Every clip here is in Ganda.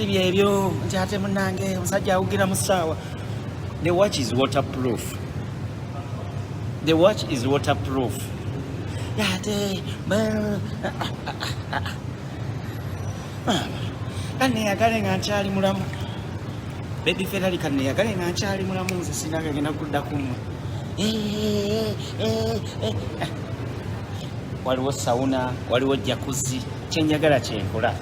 byebyo nti ate munange omusajja awugira mu ssaawa. The watch is waterproof. The watch is waterproof. Ate kaneyagale nga nkyali mulamu. Baby Ferrari kaneyagale nga nkyali mulamu nze sinagenda kudda kumwe. Waliwo sauna, waliwo jacuzzi, kyenjagala kyenkola.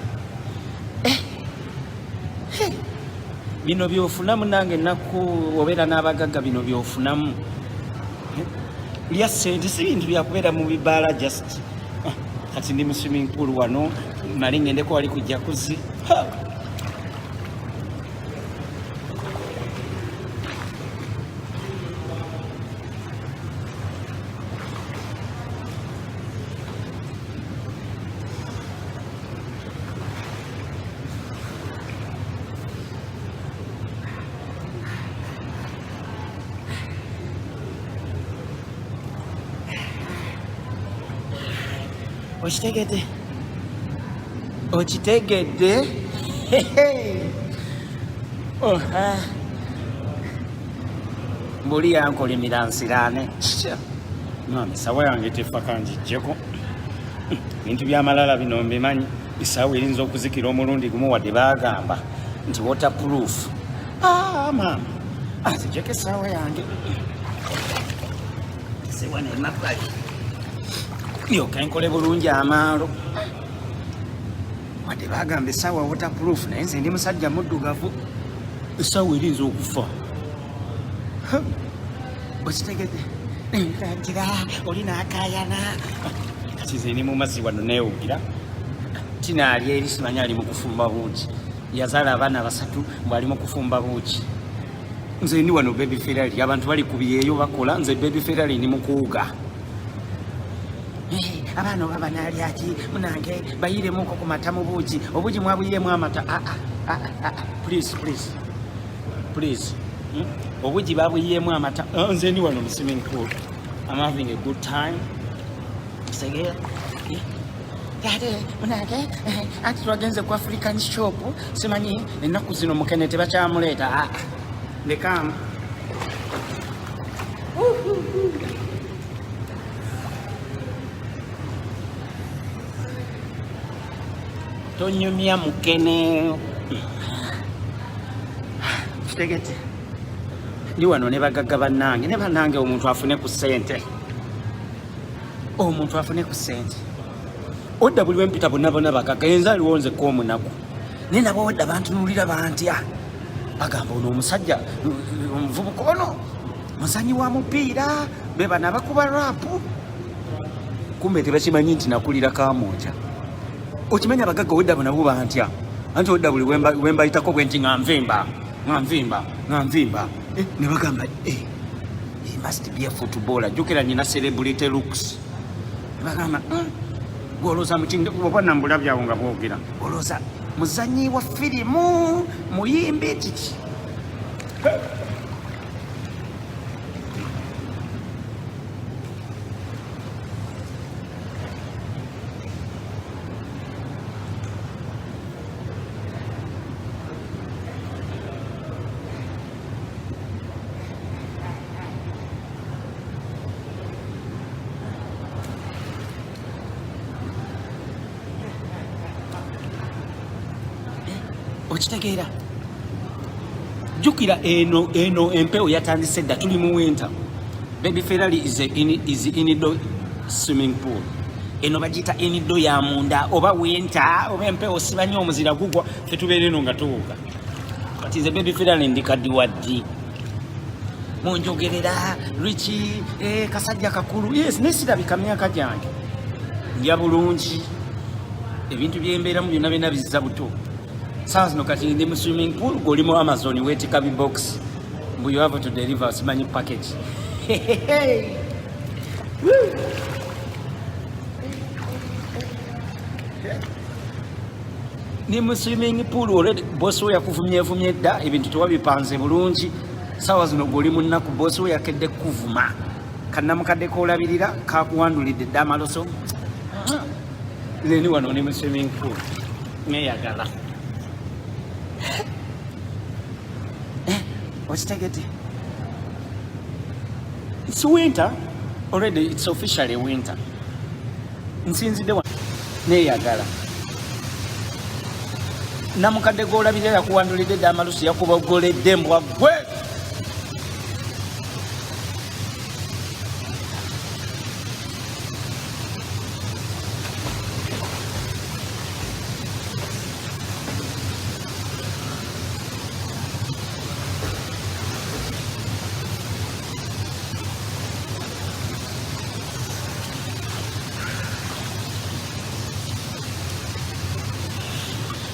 Bino byofunamu nange naku obeera n'abagagga bino byofunamu. Lya sente si bintu byakubeera mu bibaala just. Kati ndi mu swimming pool wano, mali ngendeko wali ku jacuzzi. Okitegedde? Mbuli yankolimira nsiraane. Mami sawa yange tefa kanjijjeko. Bintu byamalala bino mbimanyi. Bisaawa erinza okuzikira omulundi gumu wadde baagamba nti waterproof. Mama azijjeko essaawa yange. Sewa n'emabbali. Yoka enkole bulungi amaalo. Wadde bagamba essaawa waterproof naye nze ndi musajja muddugavu. Essaawa erinza okufa. Okitegedde? Nkagira olina akaayana. Kati nze ndi mu mazzi wano neewugira. Tinaali eri simanyi ali mu kufumba buugi. Yazaala abaana basatu bw'ali mu kufumba buugi. Nze ndi wano Baby Ferrari. Abantu bali ku byeyo bakola. Nze Baby Ferrari ndi mu kuwuga. Abaana baba nalyaki munange bayiremuko ku mata mu buugi. Obuugi mwabuyiremu amata. Please. Obuugi babuyiremu amata. Nze ndi wano mu swimming pool. I'm having a good time. Segera. Ate munange ati twagenze ku African shop. Simanyi ennaku zino mukene tebakyamuleeta. Lekamu. Tonyumya mukene. Kitegete. Ndi wano ne bagagga bannange. Ne bannange omuntu afune ku ssente. Omuntu afune ku ssente. Odda buli wempita bonna bagagga. Yenza aliwonze ko omunaku. Ne nabo odda bantunuulira bantya. Bagamba ono omusajja omuvubuka ono muzanyi wa mupiira. Be bana bakuba rapu. Kumbe tebakimanyi nti nakulira Kamoja. Okimanya abagagga odda nabo bantya. Anti odda buli wembayitako bwe nti nganvimba. Ne bagamba he must be a footballer. Jukira nina celebrity looks. Ne bagamba gwolooza mukinge oba nambula byawo nga bwogera. Gwolooza muzanyi wa firimu muyimbi kiki. Okitegeera? Jukira eno empewo yatandise dda tuli mu winter. Baby Ferrari is indoor swimming pool. Eno bagita indoor ya munda oba winter oba empewo sibanyi omuzira gugwa tetubeere eno nga tuwuga. Kati nze Baby Ferrari ndikaddi waddi. Munjogerera Richie kasajja kakulu. Yes, nesirabika myaka gyange. Ndya bulungi. Ebintu byembeeramu byonna bizza buto. Sawa zino kati ndi mu swimming pool goli mu Amazon wetika bi box. Mbu you have to deliver simanyi package. Ni mu swimming pool already boss we yakuvumye dda ebintu tewabipanze bulungi. Sawa zino goli mu nnaku boss we yakedde kuvuma. Kannamukadde koolabirira kakuwandulidde dda amaloso. Neni wano ni mu swimming pool. Neyagala. Okitegedde? It's winter. Already it's officially winter. Nsinzidde wa neeyagala. Namukadde gw'olabire yakuwandulidde dda amalusu yakubogoledde embwa gwe.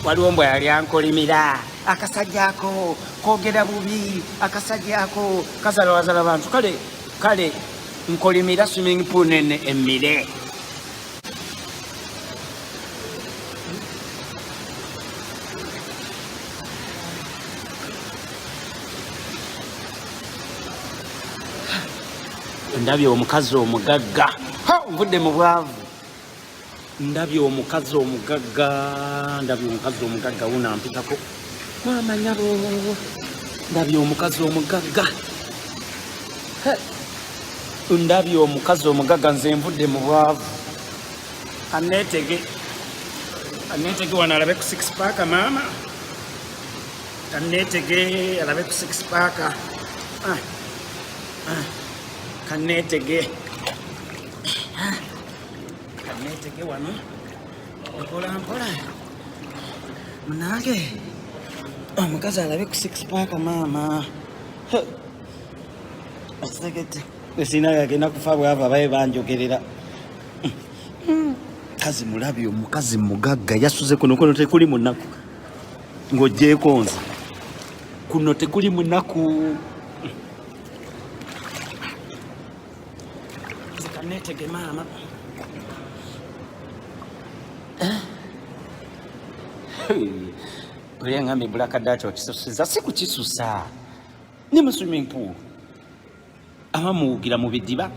Waliwo mbwa yali ankolimira akasajja ako koogera bubi akasajja ako kazalawazala bantu kale nkolimira swimming pool nene emmire. Ndabye omukazi omugagga nvudde mu bwavu. Ndabye omukazi omugagga wuna mpitako mama nyabo. Ndabye omukazi omugagga. Ndabye omukazi omugagga nze nvudde mu bwavu. Aneetege wano alabe ku six pack mama. Kaneetege alabe ku six pack. Kaneetege wano mpola munange omukazi alabe ku six pack mama. Asekerede esina gagenda kufa bwava baye banjogerera. Kazi mulabye omukazi mugagga yasuze kuno tekuli munaku ng'oggyeko nze kuno tekuli munaku. Kaneetege mama. Olyangambye black data okisusiza si kukisusa ne mu swimming pool abamuwugira mu bidiba.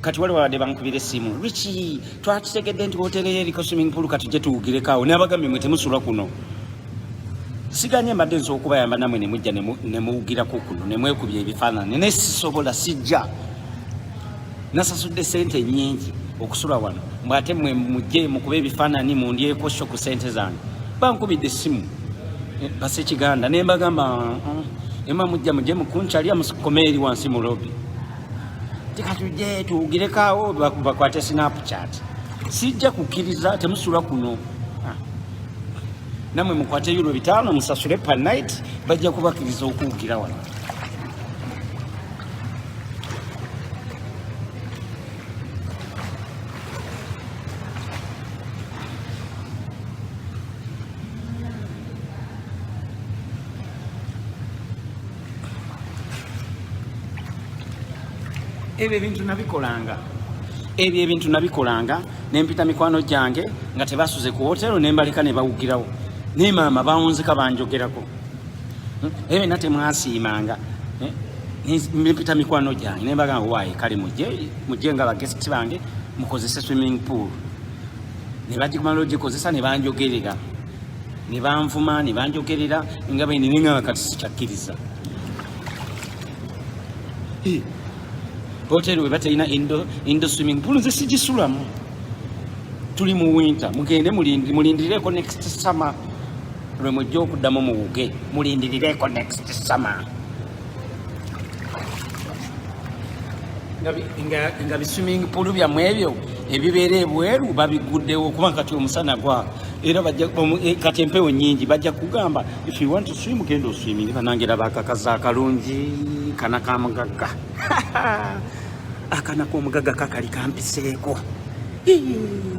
Kati waliwo abadde bankubira essimu, Richie twatutegedde nti wooteri eriko swimming pool katujje tuwugireko. N'abagambye mwe temusula kuno. Siganye mbadde nsobola okubayamba namwe ne mujja ne muwugirako kuno ne mwekubya ebifaananyi naye sisobola, sijja. Nasasudde ssente nnyingi okusula wano mbwate mwe mujje mukuba ebifaananyi mundyeko sho ku ssente zange. Bankubidde essimu Basekiganda ne mbagamba ema mujje mukunkyalya musikome eri wansi mu lobby. Tikatujje tuwugireko awo bakwate Snapchat. Sijja kukkiriza temusula kuno. Namwe mukwate euro 5 musasule per night bajja kubakkiriza okuwugira wano. Ebyo ebintu nabikolanga nempita mikwano gyange nga tebasuze ku hotelo nembaleka ne bawugirawo ne maama bawunzika banjogerako. Ebyo nate mwasiimanga nempita mikwano gyange nembagamba waaye kale mujje nga bagesiti bange mukozese swimming pool. Ne bagikumala ogikozesa ne banjogerera ne banvuma ne banjogerera nga bweninenganga kati sikyakkiriza. Hotel we batalina indo swimming pool nze sigisulamu. Tuli mu winter mugende mulindirireko next summer lwe mujja okuddamu muwuge mulindirireko next summer. Nga biswimming pool byammwe ebyo ebibeera ebweru babiguddewo kuba kati omusana gwa era kati empewo nnyingi bajja kugamba if you want to swim genda oswimming. Banangira bakakaza akalungi kana kamugagga. Akana k'omugagga kakali kampiseeko.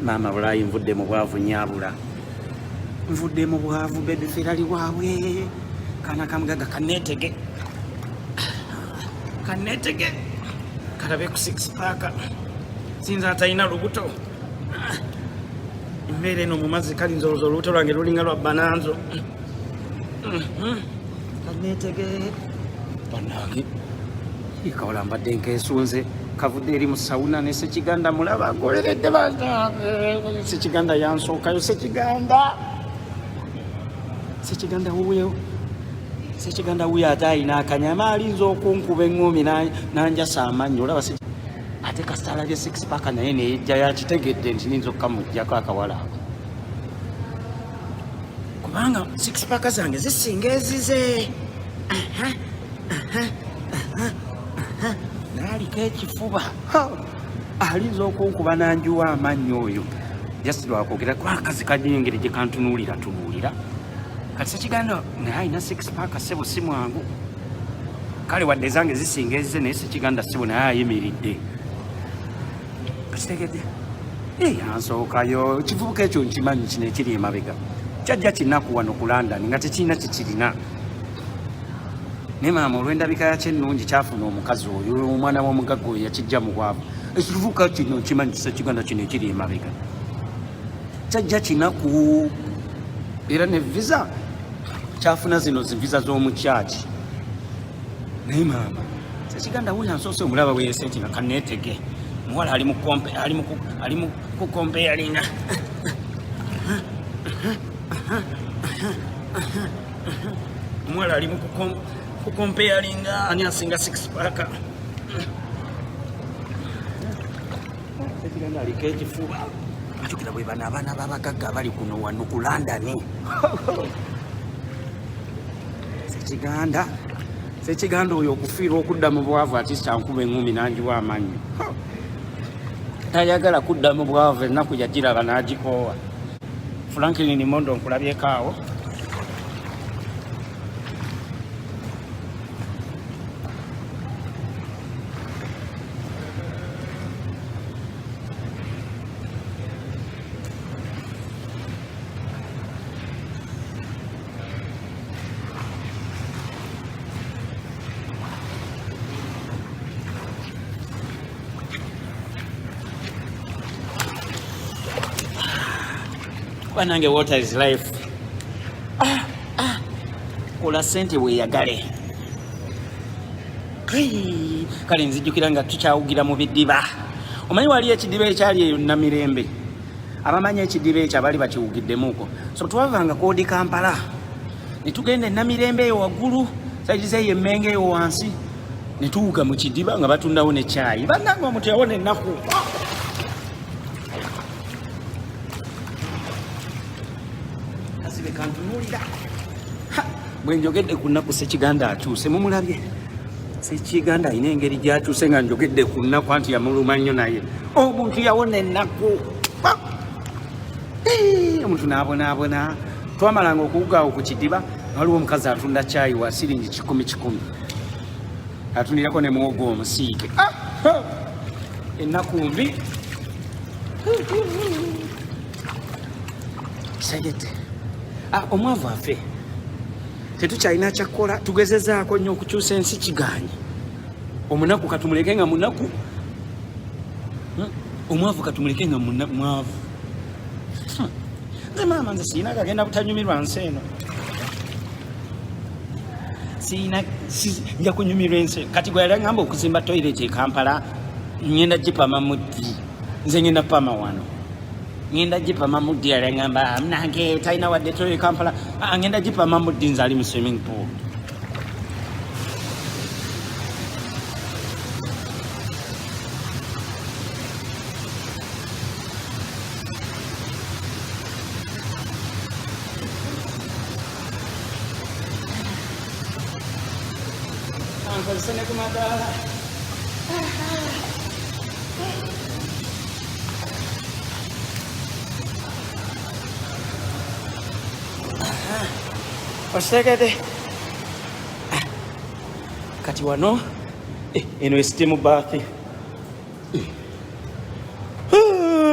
Maama bulayi nvudde mu bwavu nyaabula. Nvudde mu bwavu bebe ferali waabwe. Kana kamugagga kaneetege kalabe ku six pack. Sinza atalina lubuto. Embeera eno mu mazzi kali nzolozo olubuto lwange lulinga lwa bananzo. Kaneetege bannange ikawula mbadde nkeesunze kavudde eri mu sawuna ne Sekiganda mulaba agoleredde bantange. Sekiganda yansookayo. Sekiganda wuyo ate alina akanyama alinza okunkuba eŋŋumi nanjasa amannyo olaba ate kasita alabye six pack naye neyejja yakitegedde nti ninza okukamuggyako akawala ako kubanga six pack zange zisinga ezize naaliko ekifuba alinza okunkuba nanjuwa amannyo oyo just lwakwogera kwakazi kanyengeri gye kantunuulira kati sekiganda naye alina six pack ssebo si mwangu kale wadde zange zisinga ezize naye sekiganda ssebo naye ayimiridde kakitegedde ansookayo kivubuka ekyo nkimanyi kino ekiri emabega kyajja kinaku wano ku London nga tekirina kikirina naye maama olw'endabika yakyo ennungi kyafuna omukazi oyo omwana w'omugagga oyo yakijja mu bwavu ekivubuka kino nkimanyi sekiganda kino ekiri emabega kyajja kinaku era ne visa kyafuna zino zivisa z'omukyaki naye maama sekiganda wuyo ansoose omulaba weyesenti nga kaneetege muwala ali mu kukompeyalinga omuwala ali mu kukompeyalinga ani asinga six pack sekiganda aliko ekifuba atukira bwe bano abaana b'abagagga bali kuno wano ku London sekiganda oyo okufiira okudda mu bwavu ati kyankuba eŋŋumi nanjiwa amannyo tayagala kudda mu bwavu ennaku yagiraba n'agikoowa Franklin Mondo nkulabyeko awo banange water is life kola sente weeyagale kale nzijjukira nga tukyawugira mu biddiba omanyi wali ekidiba ekyali eyo Namirembe abamanyi ekidiba ekyo abali bakiwugiddemuuko so twavanga koodi Kampala ne tugenda Namirembe eyo waggulu sayizi eyo Emmenge eyo wansi ne tuwuga mu kidiba nga batundawo ne caayi bannange omuntu yawona ennaku kantunuulira bwe njogedde ku nnaku sekiganda akyuse mumulabye sekiganda alina engeri gyakyuse nga njogedde ku nnaku anti yamuluma nnyo naye omuntu yawona ennaku omuntu n'abonaabona twamalanga okuwugaawo ku kidiba waliwo omukazi atunda caayi wa siringi 10 atundirako ne muwogo omusiike ennaku mbi kisegete omwavu afe tetukyalina kyakkola tugezezaako nnyo okukyusa ensi kigaanyi omunaku katumuleke nga munaku omwavu katumuleke nga mwavu nze maama nze siina kagenda butanyumirwa nsi eno nja kunyumirwa ensi kati gwe yali agamba okuzimba toilet e Kampala ngenda gipama muddi nze ngenda pama wano ngenda gipama muddi yali agamba nange talina wadde toilet Kampala ngenda gipama muddi nze ali mu swimming pool Sene kumadala. Asekerede. Kati wano eno steam bath.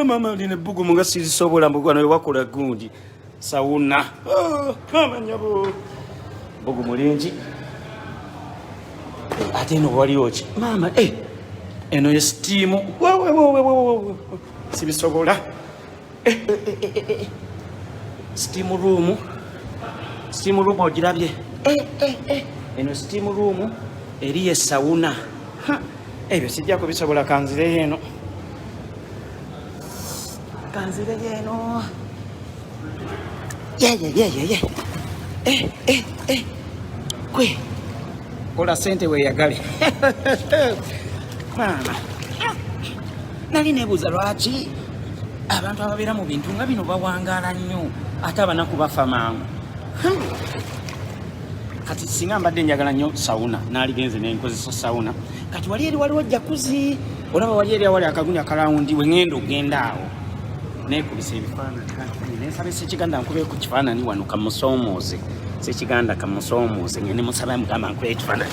Mama ndine bugu munga sizisobola mbugano wakola gundi. Sauna. Mama nyabo. Bugu mulingi. Ate eno waliwo ki maama eno yestiimu sibisobola steam room ogirabye eno steam room eri esawuna ebyo sijja kubisobola kanzireyo eno Kwe kola sente weyagale maama nali nebuuza lwaki abantu ababeera mu bintu nga bino bawangaala nnyo ate abanaku bafa mangu. Kati singa mbadde njagala nnyo sawuna naaligenze nenkozesa sawuna kati wali eri waliwo jakuzi olaba wali eri awali akagunya akalawundi we ngenda ogenda awo nekubisa ebifaananyi nensabe Ssekiganda nkubire ku kifaananyi wano kamusoomooze Ssekiganda kamusoomooze ngende musaba Mukama nkubire ekifaananyi.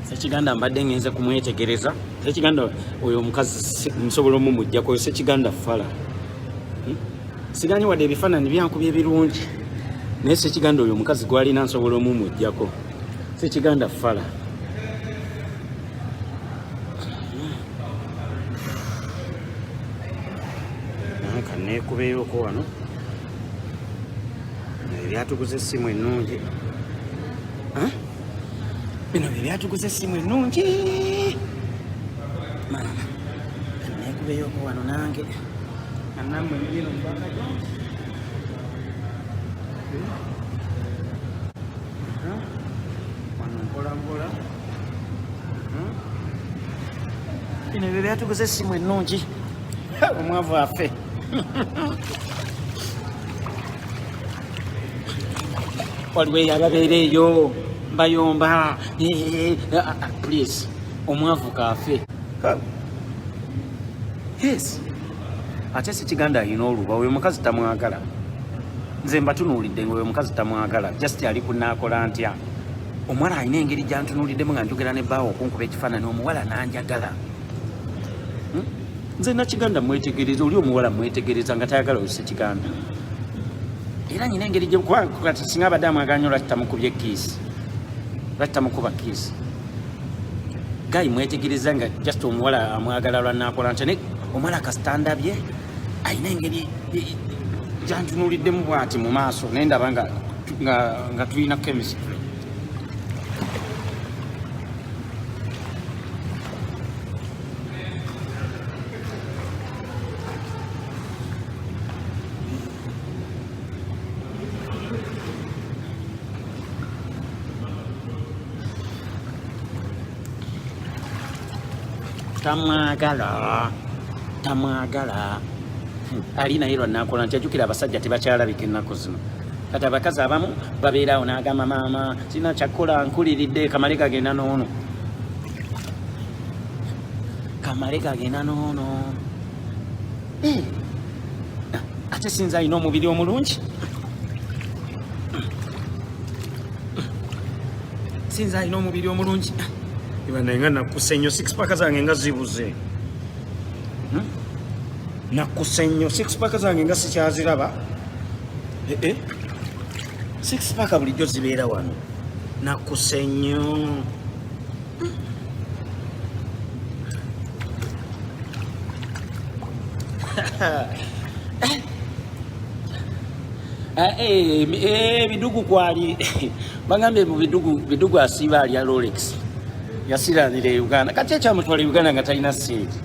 Ssekiganda mbadde ngenze kumwetegereza. Ssekiganda oyo omukazi nsobola omumujjako Ssekiganda fala. Siganyi wadde ebifaananyi byankubye ebirungi naye Ssekiganda oyo omukazi gwalina nsobola omumujjako Ssekiganda fala. Nanka neekubeeroko wano ebyatuguza essimu ennungi. Bino byatuguza essimu ennungi maama neekubeeroko wano nange annammwe mbino mubakajo wano mpolampola. Bino ebyo byatuguza essimu ennungi omwavu affe. Waliwo eyababeera eyo bayomba please omwavu kaffe. Yes ate Ssekiganda alina oluba oyo omukazi tamwagala. Nze mbatunuulidde nga oyo omukazi tamwagala just ali kunaakola ntya. Omuwala alina engeri gyantunuuliddemu nga njogera ne bbaawo okunkuba ekifaananyi omuwala nanjagala. Nze Nakiganda mwetegereza oli omuwala mwetegereza nga tayagala oyo Ssekiganda. Era nyina engeri gyekati singa abadde amwagala nnyo lwaki tamukubye kiisi lwaki tamukuba kiisi. Gayi mwetegereza nga just omuwala amwagala lwanaakola ntya. Omuwala kasitanda bye alina engeri gyantunuuliddemu bwati mu maaso naye ndaba nga tulina chemistry. Tamwagala ali naye lwanaakola nti ajjukira abasajja tebakyalabika ennaku zino. Kati abakazi abamu babeeraawo n'agamba maama sina kyakkola nkuliridde kamale kagenda n'ono ate sinza alina omubiri omulungi. Naye nga nakkuse nnyo six-pack zange nga zibuze. Nakkuse nnyo six-pack zange nga sikyaziraba. Six-pack bulijjo zibeera wano. Nakkuse nnyo. Bidugu kwali bagambye mu bidugu asiiba alya Rolex. Yasiranira e Uganda kati ekyamutwala Uganda nga talina sente.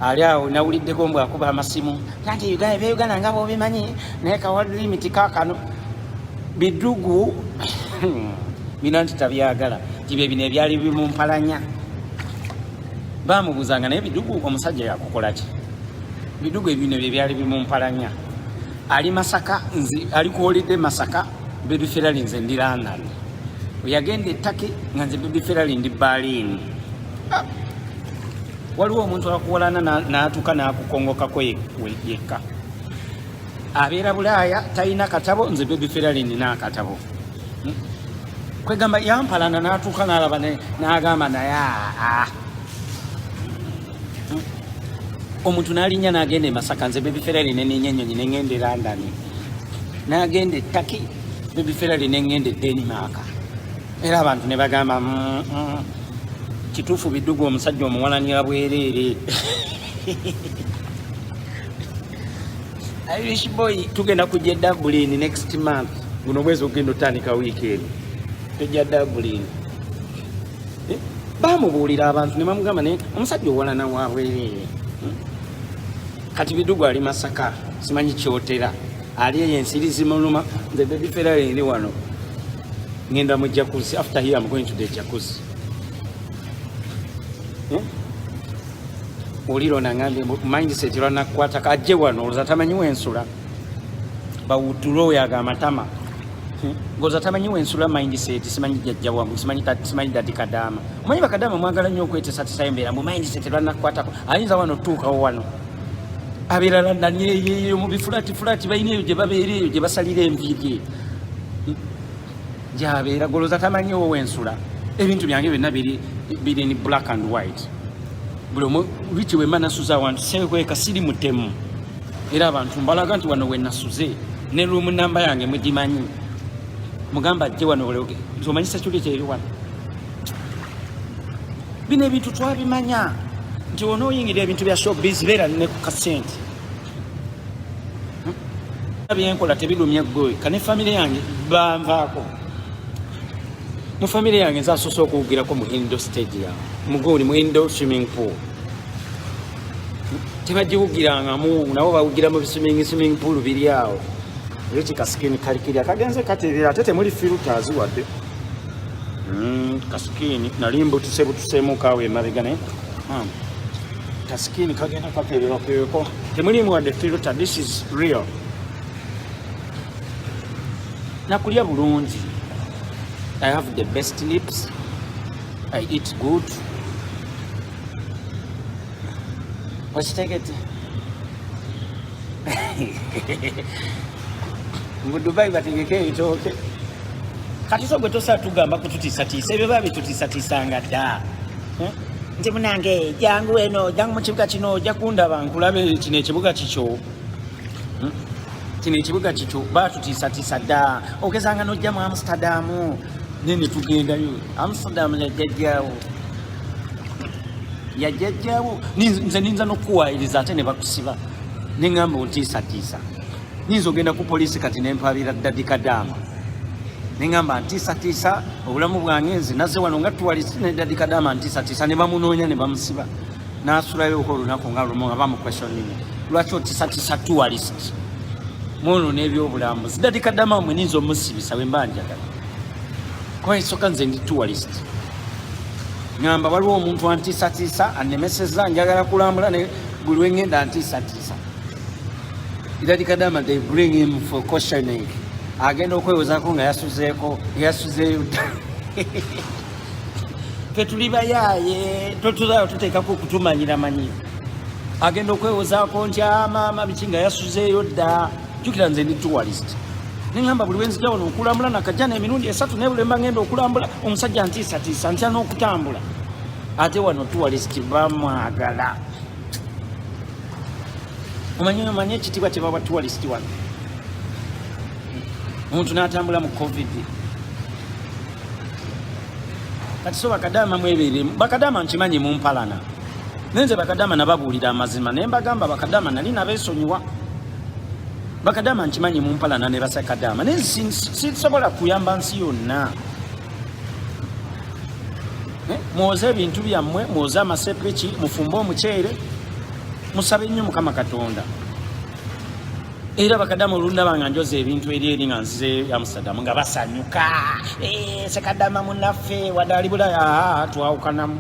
ali awo nawuliddeko mbw akuba amasimu nti Uganda nga bwobimanyi naye kaward limit kakano bidugu bino nti tabyagala tibye bino ebyali bimumpalanya bamubuzanga naye bidugu omusajja yakukola ki bidugu ebino byali bimumpalanya ali Masaka nzi ali kuolidde Masaka baby Ferrari nze ndi London yagenda ettaki nga nze baby Ferrari ndi Berlin waliwo omuntu akuwalana n'atuuka n'akukongokako yekka abeera Bulaaya talina katabo nze baby Ferrari nina akatabo kwegamba yampalana n'atuuka n'alaba n'agamba naye omuntu n'alinnya n'agenda e Masaka nze baby Ferrari neninya ennyonyi n'engenda e London n'agenda ettaki baby Ferrari n'engenda e Denmark era abantu ne bagamba kituufu bidugu omusajja omuwalanira bwereere Irish boy tugenda kujja Dublin next month guno mwezi ogenda otandika weekend tujja Dublin bamubuulira abantu ne bamugamba naye omusajja owalana wa bwereere kati bidugu ali Masaka simanyi kyotera ali eyensirizi muluma nze baby Ferrari ndi wano ngenda mu jacuzzi after here I'm going to the jacuzzi uliro nangambe mindset lwanakwata kajje wano oluza tamanyiwo ensula bawutulo yaga amatama ngoza tamanyiwo ensula mindset simanyi jajja wangu simanyi dadi kadama omanyi bakadama mwagala nnyo okwetesa tisayembera mu mindset lwanakwatako ayinza wano tuukawo wano abirala ndani mu bifulati bayina eyo gye babeera eyo gye basalira enviiri gy'abeera goloza tamanyiwo wensula ebintu byange byonna biri ni black and white buli omu Richie wemba nasuza awantu sekweka siri mutemu era abantu mbalaga nti wano we nasuze ne room namba yange mugimanyi mugamba ajje wano oleoge zomanyi security eri wano bino ebintu twabimanya nti onooyingira ebintu bya showbiz beera ne ku kasente byenkola tebirumya gwe kane family yange banvaako mu family yange nzasoose okuwugirako mu Indo stadium mugoli mu Indo swimming pool tebagiwugirangamu nabo bawugira mu swimming pool biri awo Richie kaskini kalikiri akagenze katerera ate temuli filters wadde kaskini nalimbo tusemuka awo emabega naye kaskini kagenda katerera kweko temulimu wadde filter. This is real nakulya bulungi. I have the best lips. I eat good. Let's take it. Mu Dubai bategeke itoke. Kati so gwetosa tugamba kututisatisa ebyo babi tutisatisanga dda. Nti munange jangu eno jangu mu kibuga kino jakunda bankulabe kino ekibuga kikyo. Kino ekibuga kikyo batutisatisa dda. Ogezanga nojja mu Amsterdam. Nene tugendayo Amsterdam yajjajjawo nze ninza nokuwayiriza ate ne bakusiba nengamba ontiisatiisa ninza ogenda ku poliisi kati nempabira Dadi Kadama nengamba ntiisatiisa obulamu bwange nze nazze wano nga tuwalisi ne Dadi Kadama ntiisatiisa ne bamunoonya ne bamusiba n'asulayo olunaku nga lumu nga bamukwestioning lwaki otiisatiisa tourist muno n'ebyobulambuzi Dadi Kadama mwe ninza omusibisa bwe mba njagala kwa isoka nze ndi tourist ngamba waliwo omuntu antiisatiisa anemeseza njagala kulambula ne buli wengenda antiisatiisa Dadi Kadama they bring him for questioning agenda okwewozaako nga yasuzeeyo tuli bayaaye totuzaayo tuteekako okutumanyira manyi agenda okwewozaako nti maama biki nga yasuzeeyo dda jjukira nze ndi tourist nengamba buli wenzija wano okulambula nakajja emirundi 3 nebulemba ngenda okulambula omusajja ntiisatiisa ntya n'okutambula ate wano tourist bamwagala omanyi ekitiibwa kye baba tourist wano omuntu n'atambula mu covid kati so Bakadama mwebeeremu Bakadama nkimanyi mumpalana nenze Bakadama nababuulira amazima naye mbagamba Bakadama nali nabeesonyiwa Bakadama nkimanyi mumpalana ne Basekadama naye sisobola kuyamba nsi yonna mwoze ebintu byammwe mwoze amasepiki mufumbe omuceere musabe nnyo Mukama Katonda. Era bakadama olundaba nga njoza ebintu eri nga nzize Amsterdam nga basanyuka. Sekadama munnaffe wadali bulaya twawukanamu.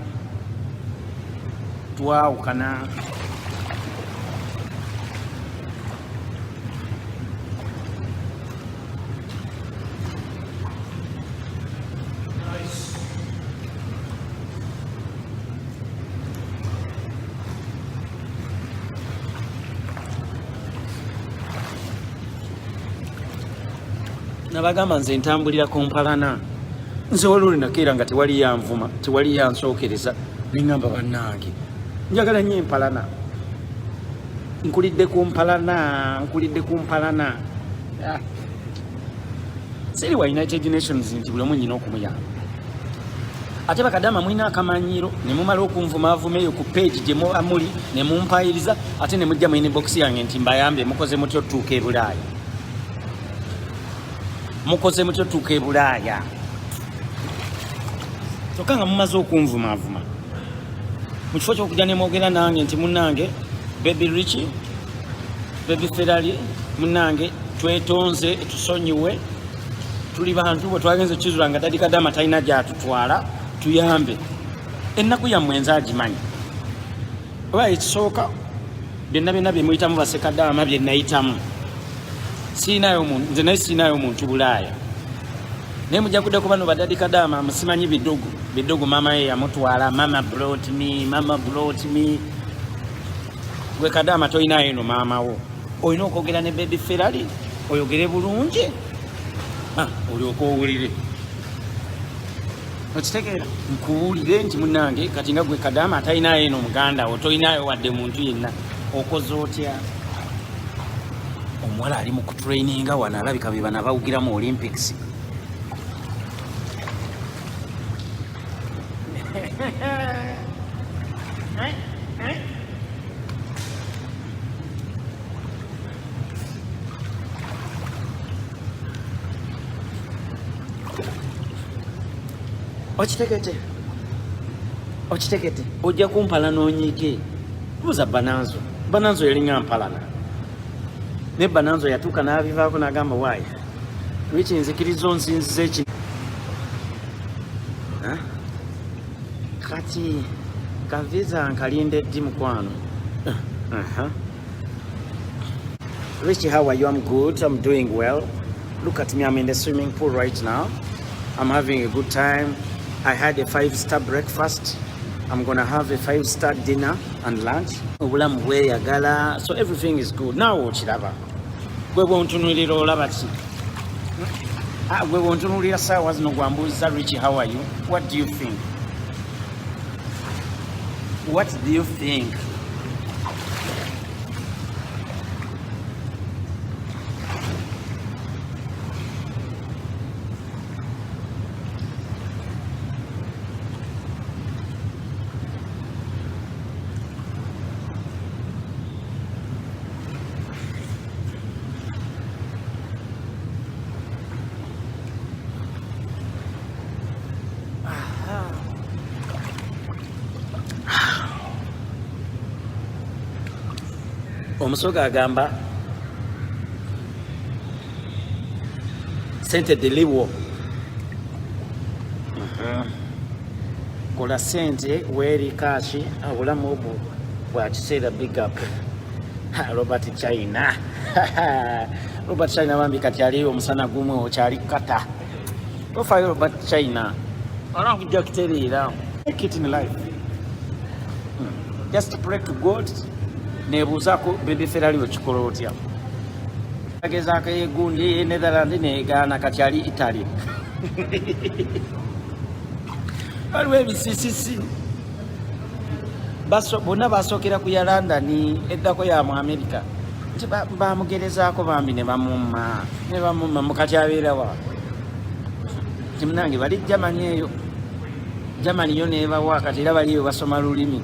Nabagamba nze ntambulira ku mpalana. Nze waliwo nakeera nga tewali yanvuma, tewali yansookereza. Nengamba bannange njagala nnyo empalana. Nkulidde ku mpalana. Siri wa United Nations nti buli omu nnyina okumuyamba. Ate bakadama mulina akamanyiro ne mumala okunvumavuma eyo ku page gye muli ne mumpayiriza ate ne mujja mu inbox yange nti mbayambe mukoze mutyo tuuka e Bulaaya. Kyokka nga mumaze okunvumavuma mu kifo ky'okujja ne mwogera nange nti munnange baby Richie, baby Ferrari, munnange twetonze tusonyiwe, tuli bantu bwe twagenze kizula nga Daddy Kadama talina gy'atutwala tuyambe. Ennaku yammwe nze agimanyi. Oba ekisooka byonna bye muyitamu Basekadama bye nayitamu. Nze naye siinayo muntu Bulaaya. Naye mujja kudde kuba no Daddy Kadama musimanyi bidogo mama ye yamutwala. Mama brought me. Gwe Kadama toyinayo eno maama wo. Olina okwogera ne baby Ferrari oyogere bulungi. Olyoka owulire. Okitegeera nkuwulire nti munnange kati nga gwe Kadama atalinayo eno muganda wo, toyinayo wadde muntu yenna. Okoze otya? Omuwala ali mu kutraininga wano alabika be bana bawugira mu Olympics. Okitegete ojja kumpala n'onyiike. Buuza Bananzo yalinga mpalana. Ne Bananzo yatuuka n'abivaako n'agamba waayi Richie nzikiriza onsinziza eki. Kati kaviza nkalinde ddi mukwano. Richie, how are you? I'm good. I'm doing well. Look at me. I'm in the swimming pool right now. I'm having a good time. I had a 5-star breakfast. I'm gonna have a 5-star dinner and lunch. Obulamu bweyagala. So everything is good. Now okiraba. Gwe bwontunulira olaba ki? Gwe bwontunulira saawa zino gwambuuza Richie, how are you? What do you think? What do you think? Omusoga agamba sente deliwo. Kola sente weeri kashi obulamu obwo bwa kiseera big up. Robert China. Robert China bambi kati ali omusana gumu okyali kata. Ofayo Robert China. Ala kujja kutereera. Make it in life. Just pray to God. Nebuuzako baby Ferrari okikola otya. Agezaako egundi Netherlands neegaana kati ali Italy. Waliwo ebisisisi. Bonna basookera ku ya London eddako ya mu America. Nti bamugerezaako bambi ne bamumma mukati abeerawa. Nti munange bali Germany eyo. Germany yo neebawa kati era baliyo basoma lulimi.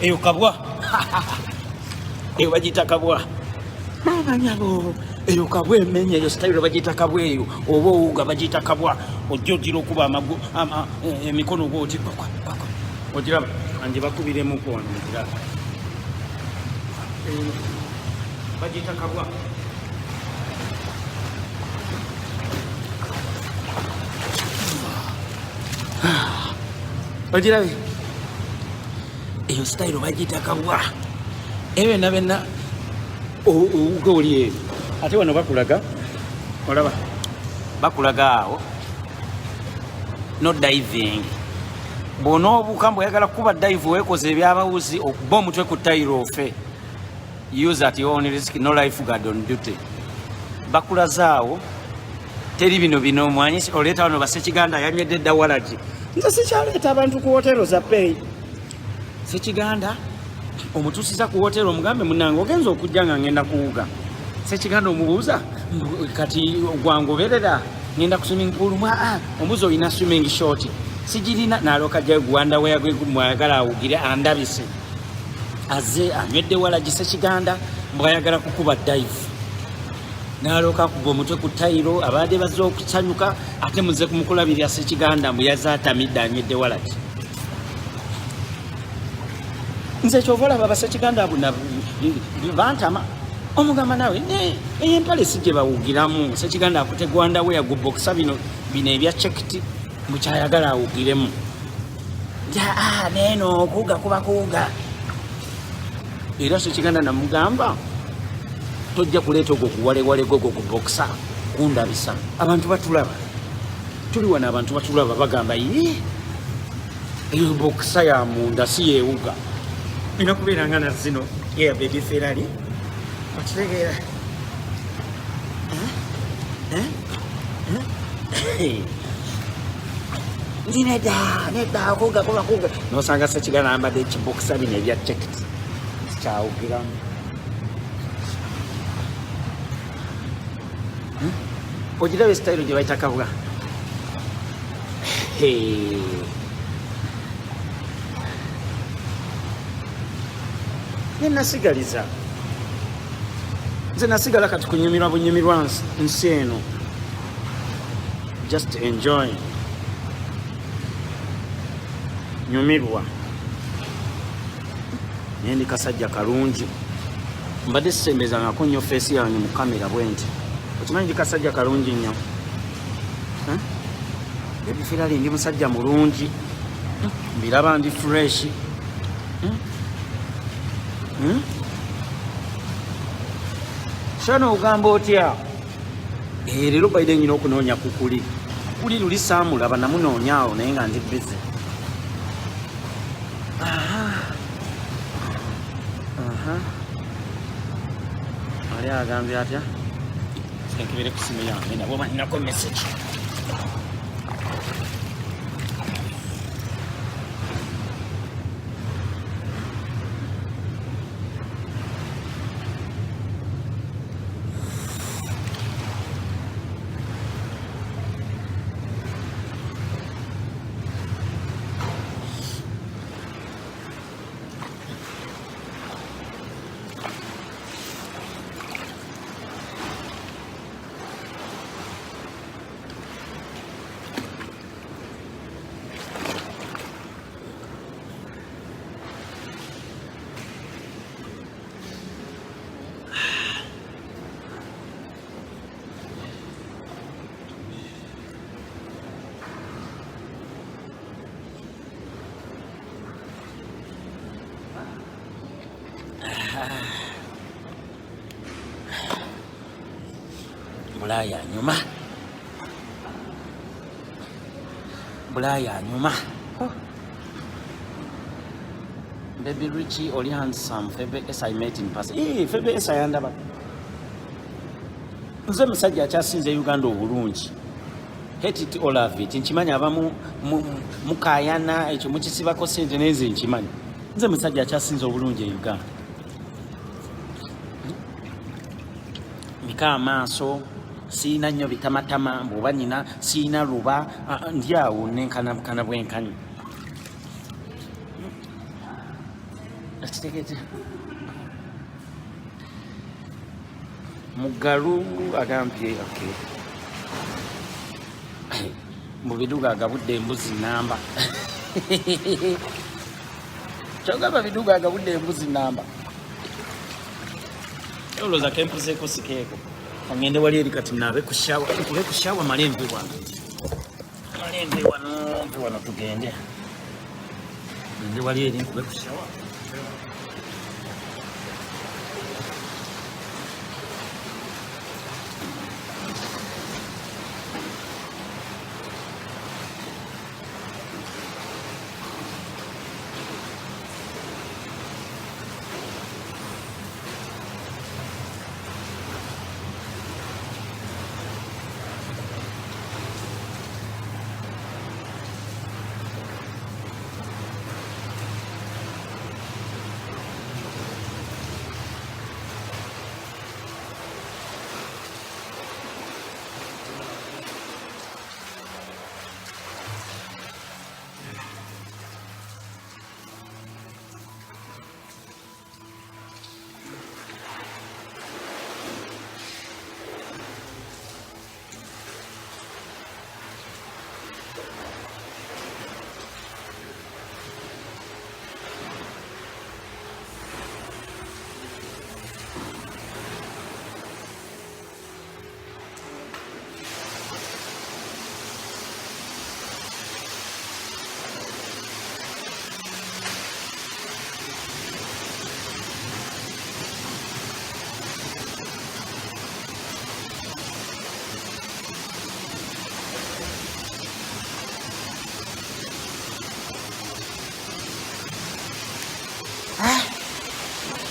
eyo kabwa eyo bagiyita kabwa manganyabo eyo kabwa emenye eyo style bagiyita kabwa eyo oba owuga bagiyita kabwa ojja ogira okuba emikono gwoti ogiraba anje bakubiremuko wano ogiraba bagiyita kabwa ogirabe eyo style bagiyita kabwa eyo benna owuga oli eyo ate wano bakulaga olaba bakulaga awo no diving bw'onoobuuka mbweyagala kuba dive weekoze ebyabawuzi okuba omutwe ku tayiro ofe use at your own risk no lifeguard on duty bakulaze awo teri bino omwanyisi oleeta wano basekiganda yanywedde dda walagi nze sikyaleeta abantu ku wotero za pay sekiganda omutuusiza ku wotero omugambe munange ogenza okujja nga ngenda kuwuga sekiganda omubuuza kati gwangoberera ngenda ku swimming pool omubuuza olina swimming short sigirina naloka jayo guwanda mwayagala awugire andabise aze anywedde walagi sekiganda mbwayagala kukuba dive naloka kuba omutwe ku tayiro abadde bazze okusanyuka ate muze kumukulabirira sekiganda muyaza atamidde anywedde walagi nze kyova olaba basekiganda abuna bantama omugamba nawe empale si gye bawugiramu sekiganda akutegwanda we yagubokisa bino ebya chekiti mukyayagala awugiremu neeno okuwuga kuba kuwuga era sekiganda namugamba tojja kuleeta ogwo kuwalewalego ogwo kubokisa kundabisa abantu batulaba tuli wano abantu batulaba bagamba eyo bokisa ya munda si yeewuga ina kubeera nga na zino eya baby ferrari okitegeera nzi nedda kuwuga kuba kuwuga nosanga sekiganda ambadde ekibokisa bino ebya chekiti sikyawugiramu ogirabe style gye bayita kabwa nenasigaliza nze nasigala kati kunyumirwa bunyumirwa nsi eno just enjoy nyumirwa naye ndi kasajja kalungi mbadde sisembezangako nnyo feesi yange mu kamera bwe nti okimanyi ndi kasajja kalungi nnyo ebifirali ndi musajja mulungi mbiraba ndi fresh shano ogamba otya leero baide nyina okunoonya kukuli luli saamulaba namunoonyaawo naye nga ndi bize ali agambye atya senkebere ku simu yange nabo baninako message Bulaya nyuma baby Richie oli handsome Febe I met in person Febe ayandaba nze musajja akyasinze Uganda obulungi hate it all of it nkimanyi abamu mukayana ekyo mukisibako sente nenze nkimanyi nze musajja akyasinze obulungi Uganda mika amaaso siina nnyo bitamatama mbuba nina siina luba ndi awo nenkana bwenkani Asekerede Mugalu agambye okay. Mu biduga agabudde embuzi namba. Kyogamba biduga agabudde embuzi namba. Olowooza kempuzeeko sikeeko. Ongende wali eri kati naabe ku shawa. Nkube ku shawa malembe wano. Malembe wano tugende. Ngende wali eri nkube ku shawa.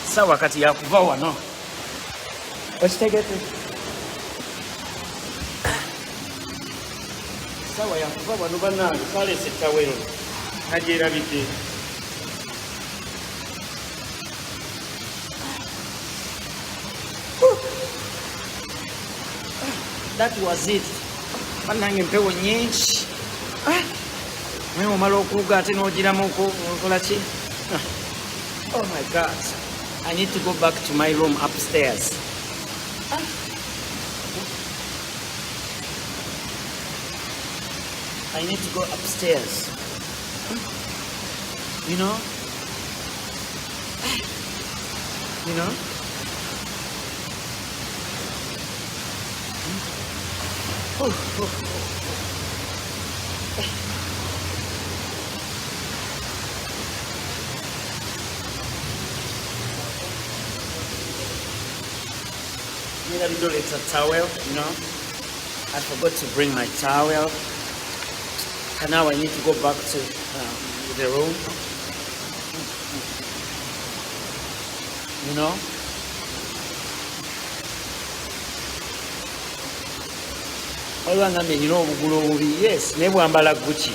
Sawa kati ya kuva wano. Okitegete. Sawa ya kuva wano bannange twaleese ettawero. Nagyerabidde. That was it. Bannange empewo nnyingi. Naye omala okuwuga ate n'ogiramu okola ki? Oh my God. I need to go back to my room upstairs. I need to go upstairs. You know? You know? It's a towel, you know. I forgot to bring my towel. And now I need to go back to the room. You know. You know, yes, never ambala Gucci.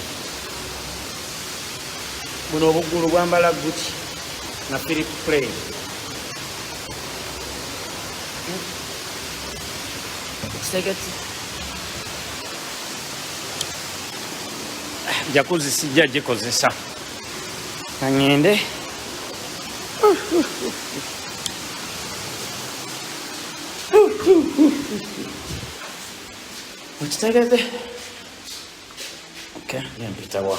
Buno obugulu bwambala Gucci na Philip Plain. Second. Jacuzzi sijja gikozesa. Ngende. Okitegeeze? Okay, yempitawa.